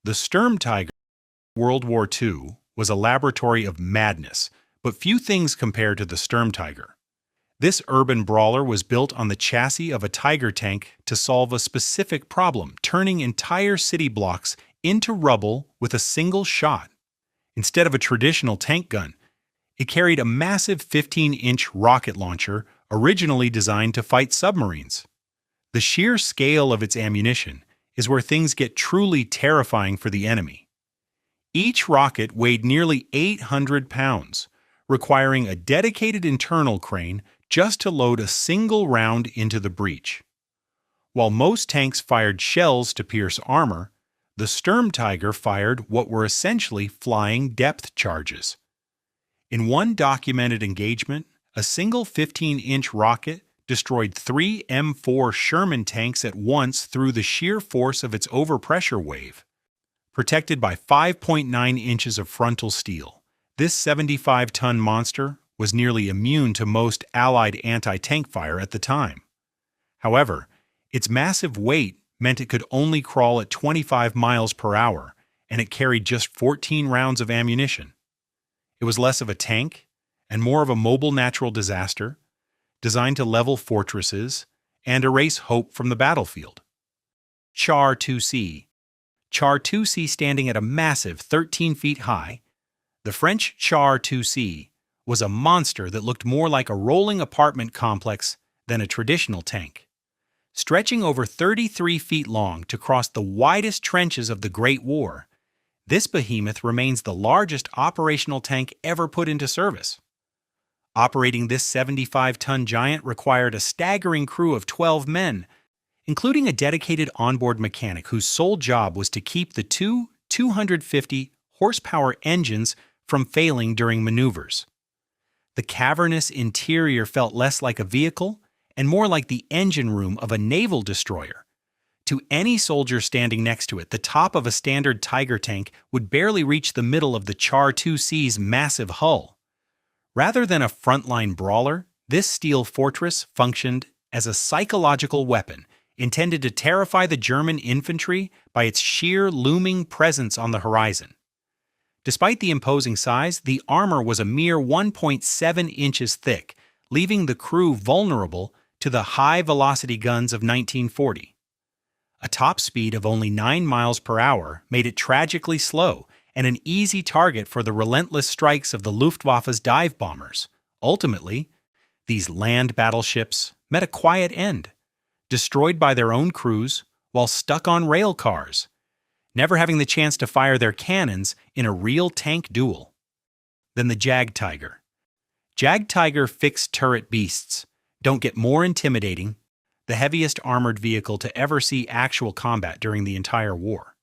The Sturm Tiger World War II was a laboratory of madness, but few things compare to the Sturmtiger. This urban brawler was built on the chassis of a Tiger tank to solve a specific problem, turning entire city blocks into rubble with a single shot. Instead of a traditional tank gun, it carried a massive 15-inch rocket launcher originally designed to fight submarines. The sheer scale of its ammunition is where things get truly terrifying for the enemy. Each rocket weighed nearly 800 pounds, requiring a dedicated internal crane just to load a single round into the breech. While most tanks fired shells to pierce armor, the Sturmtiger fired what were essentially flying depth charges. In one documented engagement, a single 15-inch rocket destroyed 3 M4 Sherman tanks at once through the sheer force of its overpressure wave. Protected by 5.9 inches of frontal steel, this 75-ton monster was nearly immune to most Allied anti-tank fire at the time. However, its massive weight meant it could only crawl at 25 miles per hour, and it carried just 14 rounds of ammunition. It was less of a tank and more of a mobile natural disaster, designed to level fortresses and erase hope from the battlefield. Char 2C. Char 2C, standing at a massive 13 feet high, the French Char 2C was a monster that looked more like a rolling apartment complex than a traditional tank. Stretching over 33 feet long to cross the widest trenches of the Great War, this behemoth remains the largest operational tank ever put into service. Operating this 75-ton giant required a staggering crew of 12 men, including a dedicated onboard mechanic whose sole job was to keep the two 250-horsepower engines from failing during maneuvers. The cavernous interior felt less like a vehicle and more like the engine room of a naval destroyer. To any soldier standing next to it, the top of a standard Tiger tank would barely reach the middle of the Char 2C's massive hull. Rather than a frontline brawler, this steel fortress functioned as a psychological weapon intended to terrify the German infantry by its sheer looming presence on the horizon. Despite the imposing size, the armor was a mere 1.7 inches thick, leaving the crew vulnerable to the high-velocity guns of 1940. A top speed of only 9 miles per hour made it tragically slow and an easy target for the relentless strikes of the Luftwaffe's dive bombers. Ultimately, these land battleships met a quiet end, destroyed by their own crews while stuck on rail cars, never having the chance to fire their cannons in a real tank duel. Then the Jagdtiger. Jagdtiger fixed turret beasts don't get more intimidating, the heaviest armored vehicle to ever see actual combat during the entire war.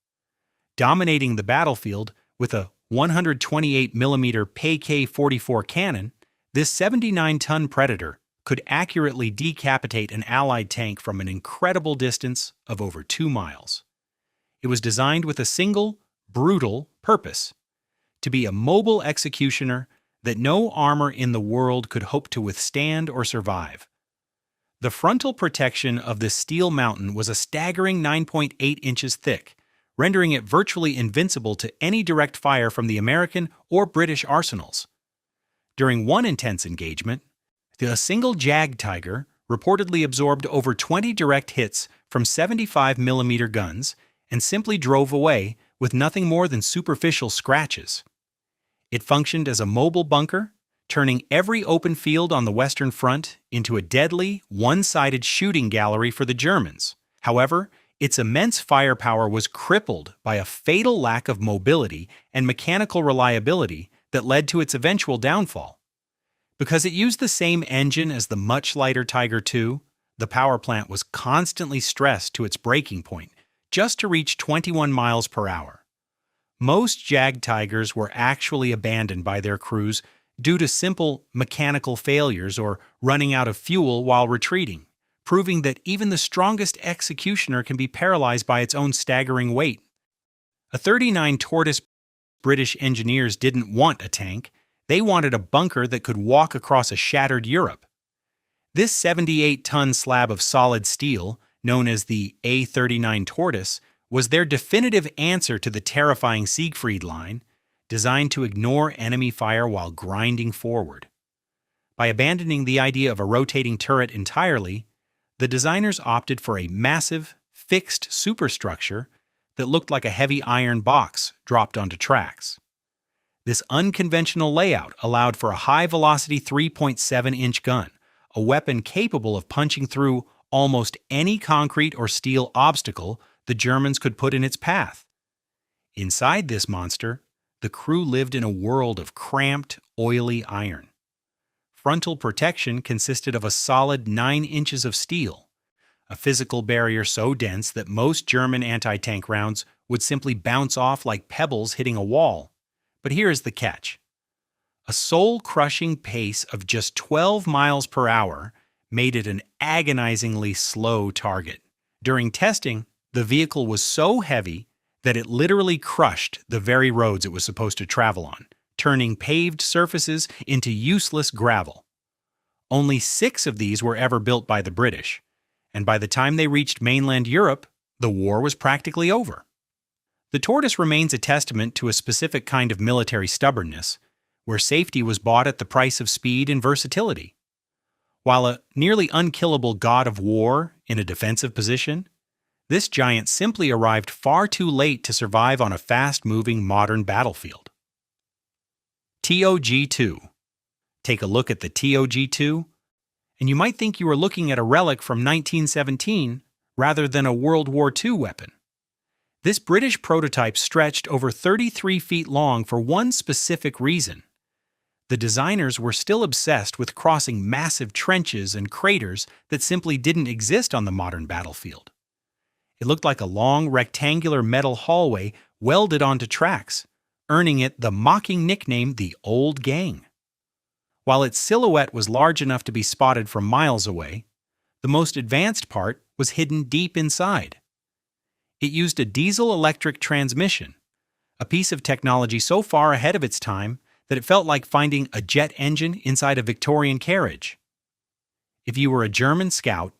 Dominating the battlefield with a 128mm PK-44 cannon, this 79-ton Predator could accurately decapitate an Allied tank from an incredible distance of over 2 miles. It was designed with a single, brutal purpose: to be a mobile executioner that no armor in the world could hope to withstand or survive. The frontal protection of this steel mountain was a staggering 9.8 inches thick, rendering it virtually invincible to any direct fire from the American or British arsenals. During one intense engagement, a single Jagdtiger reportedly absorbed over 20 direct hits from 75mm guns and simply drove away with nothing more than superficial scratches. It functioned as a mobile bunker, turning every open field on the Western Front into a deadly, one-sided shooting gallery for the Germans. However, its immense firepower was crippled by a fatal lack of mobility and mechanical reliability that led to its eventual downfall. Because it used the same engine as the much lighter Tiger II, the power plant was constantly stressed to its breaking point, just to reach 21 miles per hour. Most Jagdtigers were actually abandoned by their crews due to simple mechanical failures or running out of fuel while retreating, proving that even the strongest executioner can be paralyzed by its own staggering weight. A39 Tortoise. British engineers didn't want a tank, they wanted a bunker that could walk across a shattered Europe. This 78-ton slab of solid steel, known as the A39 Tortoise, was their definitive answer to the terrifying Siegfried line, designed to ignore enemy fire while grinding forward. By abandoning the idea of a rotating turret entirely, the designers opted for a massive, fixed superstructure that looked like a heavy iron box dropped onto tracks. This unconventional layout allowed for a high-velocity 3.7-inch gun, a weapon capable of punching through almost any concrete or steel obstacle the Germans could put in its path. Inside this monster, the crew lived in a world of cramped, oily iron. Frontal protection consisted of a solid 9 inches of steel, a physical barrier so dense that most German anti-tank rounds would simply bounce off like pebbles hitting a wall. But here is the catch. A soul-crushing pace of just 12 miles per hour made it an agonizingly slow target. During testing, the vehicle was so heavy that it literally crushed the very roads it was supposed to travel on, turning paved surfaces into useless gravel. Only 6 of these were ever built by the British, and by the time they reached mainland Europe, the war was practically over. The Tortoise remains a testament to a specific kind of military stubbornness, where safety was bought at the price of speed and versatility. While a nearly unkillable god of war in a defensive position, this giant simply arrived far too late to survive on a fast-moving modern battlefield. TOG-2. Take a look at the TOG-2, and you might think you are looking at a relic from 1917 rather than a World War II weapon. This British prototype stretched over 33 feet long for one specific reason. The designers were still obsessed with crossing massive trenches and craters that simply didn't exist on the modern battlefield. It looked like a long, rectangular metal hallway welded onto tracks, earning it the mocking nickname the Old Gang. While its silhouette was large enough to be spotted from miles away, the most advanced part was hidden deep inside. It used a diesel-electric transmission, a piece of technology so far ahead of its time that it felt like finding a jet engine inside a Victorian carriage. If you were a German scout,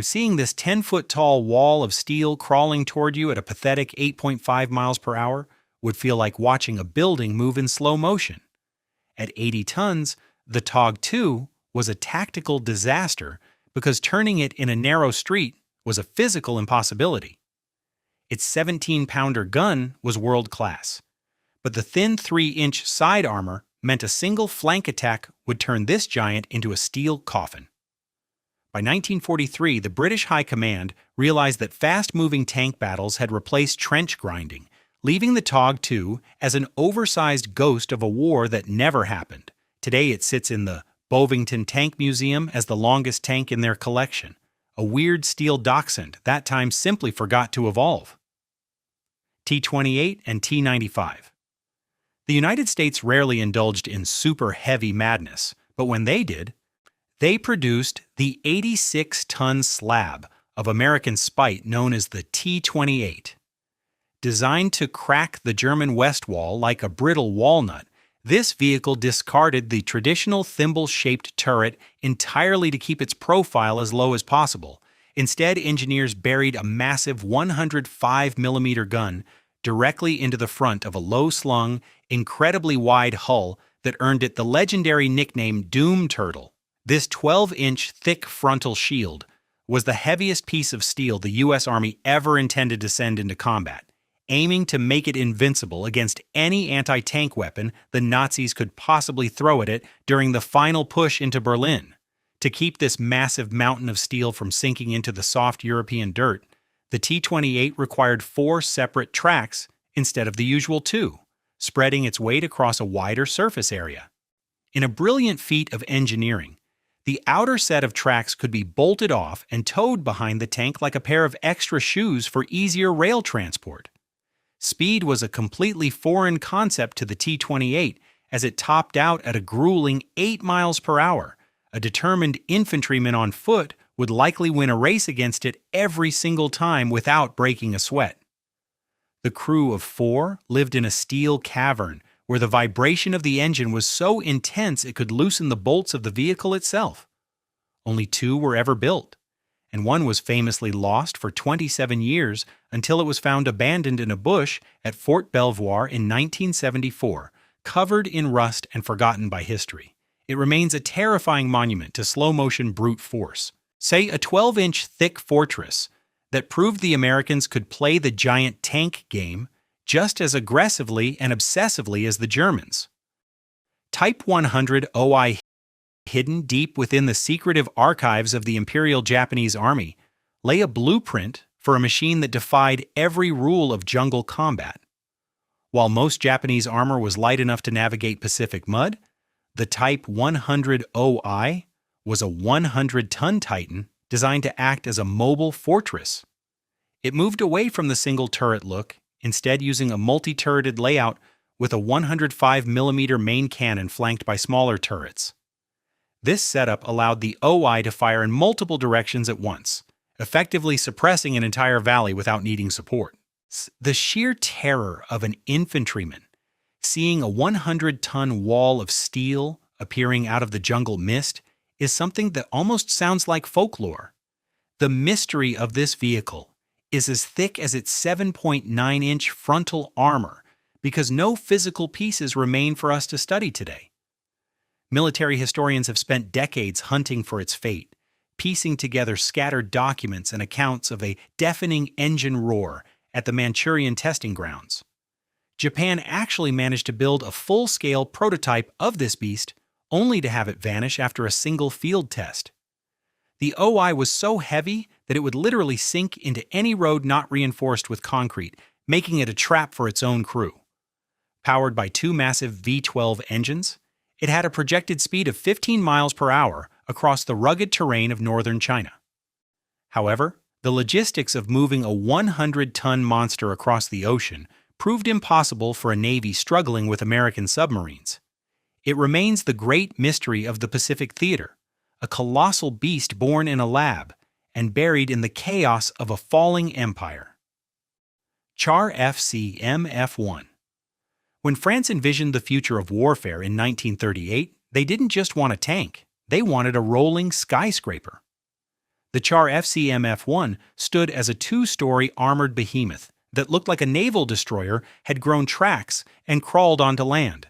seeing this 10-foot-tall wall of steel crawling toward you at a pathetic 8.5 miles per hour would feel like watching a building move in slow motion. At 80 tons, the TOG-2 was a tactical disaster because turning it in a narrow street was a physical impossibility. Its 17-pounder gun was world-class, but the thin 3-inch side armor meant a single flank attack would turn this giant into a steel coffin. By 1943, the British High Command realized that fast-moving tank battles had replaced trench grinding, leaving the TOG-2 as an oversized ghost of a war that never happened. Today it sits in the Bovington Tank Museum as the longest tank in their collection, a weird steel dachshund that time simply forgot to evolve. T-28 and T-95. The United States rarely indulged in super heavy madness, but when they did, they produced the 86-ton slab of American spite known as the T-28. Designed to crack the German West Wall like a brittle walnut, this vehicle discarded the traditional thimble-shaped turret entirely to keep its profile as low as possible. Instead, engineers buried a massive 105mm gun directly into the front of a low-slung, incredibly wide hull that earned it the legendary nickname Doom Turtle. This 12-inch thick frontal shield was the heaviest piece of steel the U.S. Army ever intended to send into combat, aiming to make it invincible against any anti-tank weapon the Nazis could possibly throw at it during the final push into Berlin. To keep this massive mountain of steel from sinking into the soft European dirt, the T-28 required 4 separate tracks instead of the usual 2, spreading its weight across a wider surface area. In a brilliant feat of engineering, the outer set of tracks could be bolted off and towed behind the tank like a pair of extra shoes for easier rail transport. Speed was a completely foreign concept to the T-28 as it topped out at a grueling 8 miles per hour. A determined infantryman on foot would likely win a race against it every single time without breaking a sweat. The crew of 4 lived in a steel cavern where the vibration of the engine was so intense it could loosen the bolts of the vehicle itself. Only 2 were ever built, and one was famously lost for 27 years until it was found abandoned in a bush at Fort Belvoir in 1974, covered in rust and forgotten by history. It remains a terrifying monument to slow-motion brute force. Say a 12-inch thick fortress that proved the Americans could play the giant tank game just as aggressively and obsessively as the Germans. Type 100 OI, hidden deep within the secretive archives of the Imperial Japanese Army, lay a blueprint for a machine that defied every rule of jungle combat. While most Japanese armor was light enough to navigate Pacific mud, the Type 100 OI was a 100-ton Titan designed to act as a mobile fortress. It moved away from the single-turret look, instead using a multi-turreted layout with a 105mm main cannon flanked by smaller turrets. This setup allowed the OI to fire in multiple directions at once, effectively suppressing an entire valley without needing support. The sheer terror of an infantryman seeing a 100-ton wall of steel appearing out of the jungle mist is something that almost sounds like folklore. The mystery of this vehicle is as thick as its 7.9-inch frontal armor because no physical pieces remain for us to study today. Military historians have spent decades hunting for its fate, piecing together scattered documents and accounts of a deafening engine roar at the Manchurian testing grounds. Japan actually managed to build a full-scale prototype of this beast, only to have it vanish after a single field test. The OI was so heavy that it would literally sink into any road not reinforced with concrete, making it a trap for its own crew. Powered by two massive V12 engines, it had a projected speed of 15 miles per hour across the rugged terrain of northern China. However, the logistics of moving a 100-ton monster across the ocean proved impossible for a navy struggling with American submarines. It remains the great mystery of the Pacific Theater, a colossal beast born in a lab and buried in the chaos of a falling empire. Char FCM F1. When France envisioned the future of warfare in 1938, they didn't just want a tank, they wanted a rolling skyscraper. The Char FCM F1 stood as a two-story armored behemoth that looked like a naval destroyer had grown tracks and crawled onto land.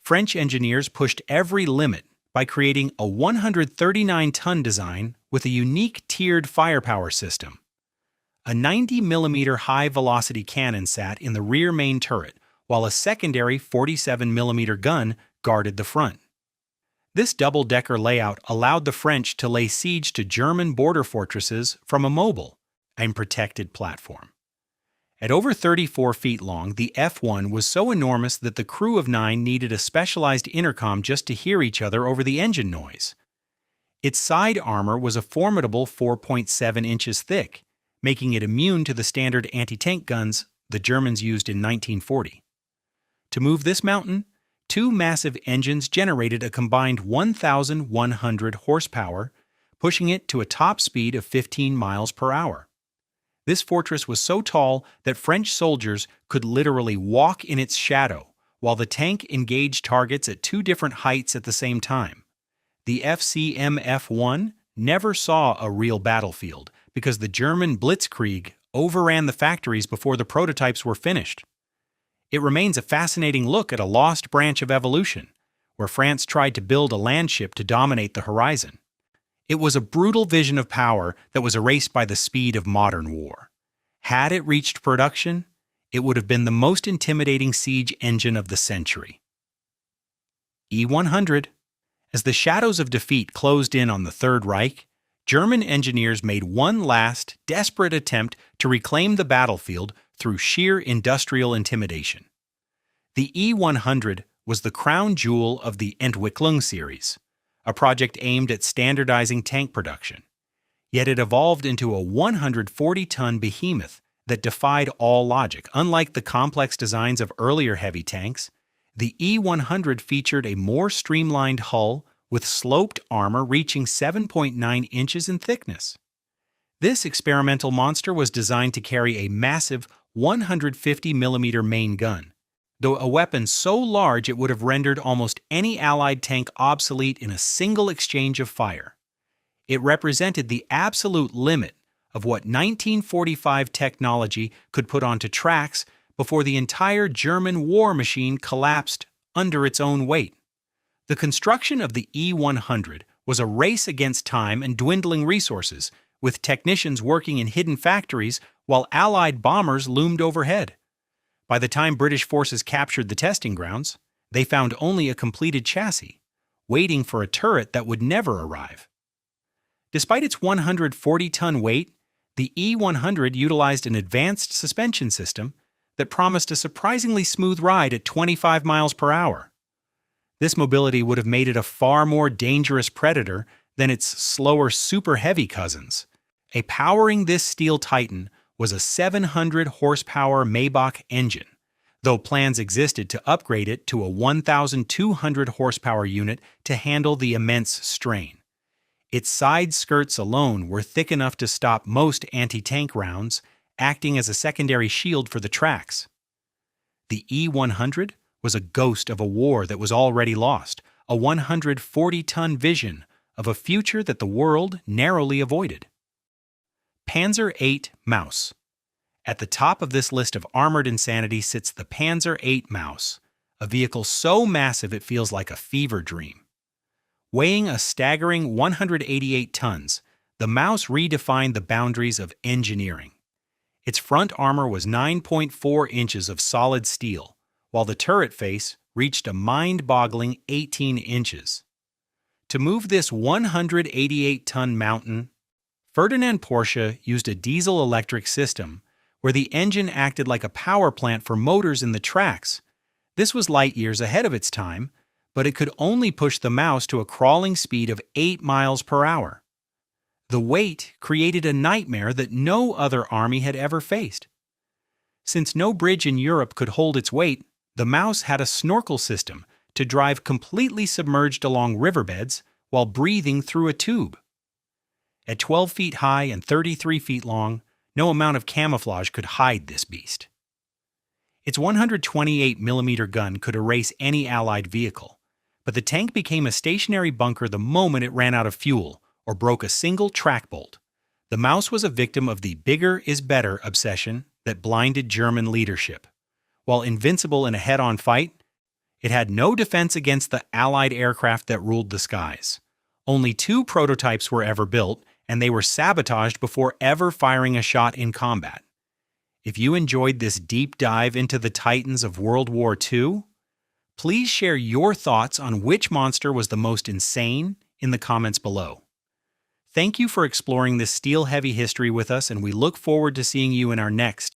French engineers pushed every limit by creating a 139-ton design with a unique tiered firepower system. A 90mm high-velocity cannon sat in the rear main turret, while a secondary 47mm gun guarded the front. This double-decker layout allowed the French to lay siege to German border fortresses from a mobile, unprotected platform. At over 34 feet long, the F1 was so enormous that the crew of 9 needed a specialized intercom just to hear each other over the engine noise. Its side armor was a formidable 4.7 inches thick, making it immune to the standard anti-tank guns the Germans used in 1940. To move this mountain, two massive engines generated a combined 1,100 horsepower, pushing it to a top speed of 15 miles per hour. This fortress was so tall that French soldiers could literally walk in its shadow, while the tank engaged targets at two different heights at the same time. The FCM F1 never saw a real battlefield because the German Blitzkrieg overran the factories before the prototypes were finished. It remains a fascinating look at a lost branch of evolution, where France tried to build a landship to dominate the horizon. It was a brutal vision of power that was erased by the speed of modern war. Had it reached production, it would have been the most intimidating siege engine of the century. E-100. As the shadows of defeat closed in on the Third Reich, German engineers made one last, desperate attempt to reclaim the battlefield through sheer industrial intimidation. The E-100 was the crown jewel of the Entwicklung series, a project aimed at standardizing tank production. Yet it evolved into a 140-ton behemoth that defied all logic. Unlike the complex designs of earlier heavy tanks, the E-100 featured a more streamlined hull with sloped armor reaching 7.9 inches in thickness. This experimental monster was designed to carry a massive 150mm main gun, though a weapon so large it would have rendered almost any Allied tank obsolete in a single exchange of fire. It represented the absolute limit of what 1945 technology could put onto tracks before the entire German war machine collapsed under its own weight. The construction of the E-100 was a race against time and dwindling resources, with technicians working in hidden factories while Allied bombers loomed overhead. By the time British forces captured the testing grounds, they found only a completed chassis, waiting for a turret that would never arrive. Despite its 140-ton weight, the E-100 utilized an advanced suspension system that promised a surprisingly smooth ride at 25 miles per hour. This mobility would have made it a far more dangerous predator than its slower super-heavy cousins. Powering this steel titan was a 700-horsepower Maybach engine, though plans existed to upgrade it to a 1,200-horsepower unit to handle the immense strain. Its side skirts alone were thick enough to stop most anti-tank rounds, acting as a secondary shield for the tracks. The E-100 was a ghost of a war that was already lost, a 140-ton vision of a future that the world narrowly avoided. Panzer VIII Maus. At the top of this list of armored insanity sits the Panzer VIII Maus, a vehicle so massive it feels like a fever dream. Weighing a staggering 188 tons, the Maus redefined the boundaries of engineering. Its front armor was 9.4 inches of solid steel, while the turret face reached a mind-boggling 18 inches. To move this 188-ton mountain, Ferdinand Porsche used a diesel-electric system where the engine acted like a power plant for motors in the tracks. This was light years ahead of its time, but it could only push the Maus to a crawling speed of 8 miles per hour. The weight created a nightmare that no other army had ever faced. Since no bridge in Europe could hold its weight, the Maus had a snorkel system to drive completely submerged along riverbeds while breathing through a tube. At 12 feet high and 33 feet long, no amount of camouflage could hide this beast. Its 128mm gun could erase any Allied vehicle, but the tank became a stationary bunker the moment it ran out of fuel or broke a single track bolt. The Maus was a victim of the bigger is better obsession that blinded German leadership. While invincible in a head-on fight, it had no defense against the Allied aircraft that ruled the skies. Only 2 prototypes were ever built, and they were sabotaged before ever firing a shot in combat. If you enjoyed this deep dive into the titans of World War II, please share your thoughts on which monster was the most insane in the comments below. Thank you for exploring this steel-heavy history with us, and we look forward to seeing you in our next